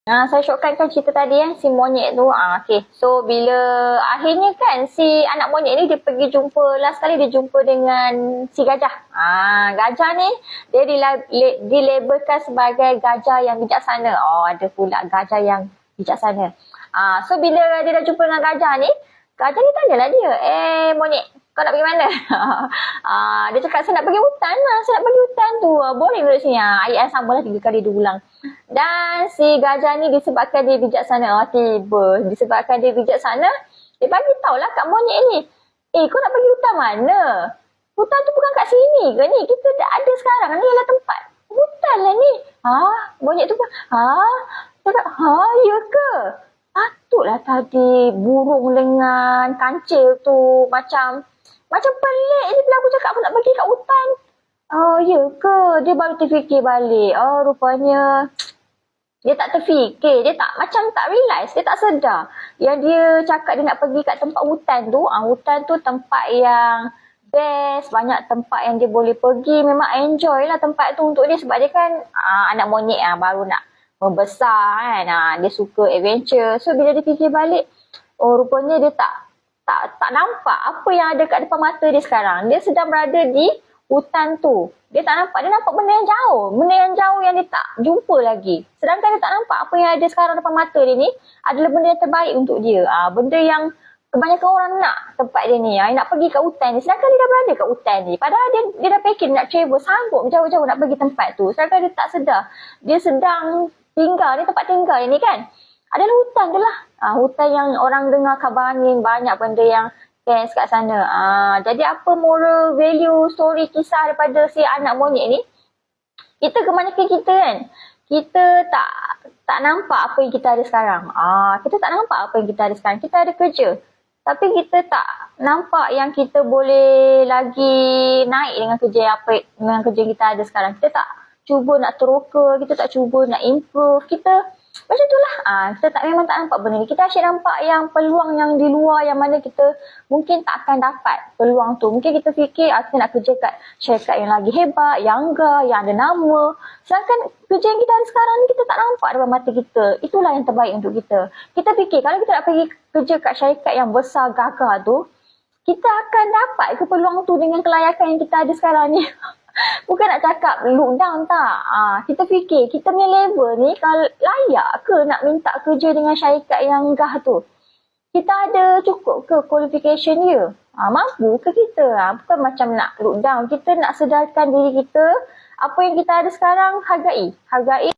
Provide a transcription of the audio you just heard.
Saya shortcutkan cerita tadi si monyet tu. Okay. So bila akhirnya kan si anak monyet ni dia pergi jumpa, last kali dia jumpa dengan si gajah. Gajah ni dia dilabelkan sebagai gajah yang bijaksana. Ada pula gajah yang bijaksana. So bila dia dah jumpa dengan gajah ni tanyalah dia, monyet, kau nak pergi mana? Dia cakap, saya nak pergi hutan lah, saya nak pergi hutan tu. Boleh duduk sini? Ayat yang sama lah 3 kali diulang. Dan si gajah ni disebabkan dia bijaksana. Disebabkan dia bijaksana, dia bagi tahulah kat monyet ni. Kau nak pergi hutan mana? Hutan tu bukan kat sini ke ni? Kita dah ada sekarang, ni adalah tempat hutan lah ni. Monyet tu pun, cakap, ya ke? Patutlah tadi burung dengan kancil tu macam pelik je bila aku cakap aku nak pergi kat hutan. Ya ke? Dia baru terfikir balik. Rupanya dia tak terfikir. Dia tak realise. Dia tak sedar. Yang dia cakap dia nak pergi kat tempat hutan tu. Hutan tu tempat yang best. Banyak tempat yang dia boleh pergi. Memang enjoy lah tempat tu untuk dia. Sebab dia kan anak monyet baru nak membesar kan. Dia suka adventure. So bila dia fikir balik, rupanya dia tak nampak apa yang ada kat depan mata dia sekarang. Dia sedang berada di hutan tu. Dia tak nampak. Dia nampak benda yang jauh. Benda yang jauh yang dia tak jumpa lagi. Sedangkan dia tak nampak apa yang ada sekarang depan mata dia ni adalah benda yang terbaik untuk dia. Benda yang kebanyakan orang nak tempat dia ni. Nak pergi kat hutan ni. Sedangkan dia dah berada kat hutan ni. Padahal dia dah fikir nak travel. Sanggup jauh-jauh nak pergi tempat tu. Sedangkan dia tak sedar. Dia sedang tinggal ni, tempat tinggal ni kan adalah hutan je lah. Hutan yang orang dengar khabar angin, banyak benda yang dance kat sana. Jadi apa moral value story kisah daripada si anak monyet ni? Kebanyakan kita kan, kita tak nampak apa yang kita ada sekarang. Kita tak nampak apa yang kita ada sekarang. Kita ada kerja. Tapi kita tak nampak yang kita boleh lagi naik dengan kerja yang kita ada sekarang. Kita tak cuba nak teroka, kita tak cuba nak improve, kita macam tu lah. Kita memang tak nampak benda ni. Kita asyik nampak yang peluang yang di luar yang mana kita mungkin tak akan dapat peluang tu. Mungkin kita fikir kita nak kerja kat syarikat yang lagi hebat, yang ada nama. Sedangkan kerja yang kita ada sekarang ni kita tak nampak dalam mata kita. Itulah yang terbaik untuk kita. Kita fikir kalau kita nak pergi kerja kat syarikat yang besar gagah tu, kita akan dapat ke peluang tu dengan kelayakan yang kita ada sekarang ni. Bukan nak cakap look down tak. Kita fikir kita punya level ni kalau layak ke nak minta kerja dengan syarikat yang gah tu. Kita ada cukup ke qualification dia? Mampu ke kita? Bukan macam nak look down. Kita nak sedarkan diri kita. Apa yang kita ada sekarang hargai.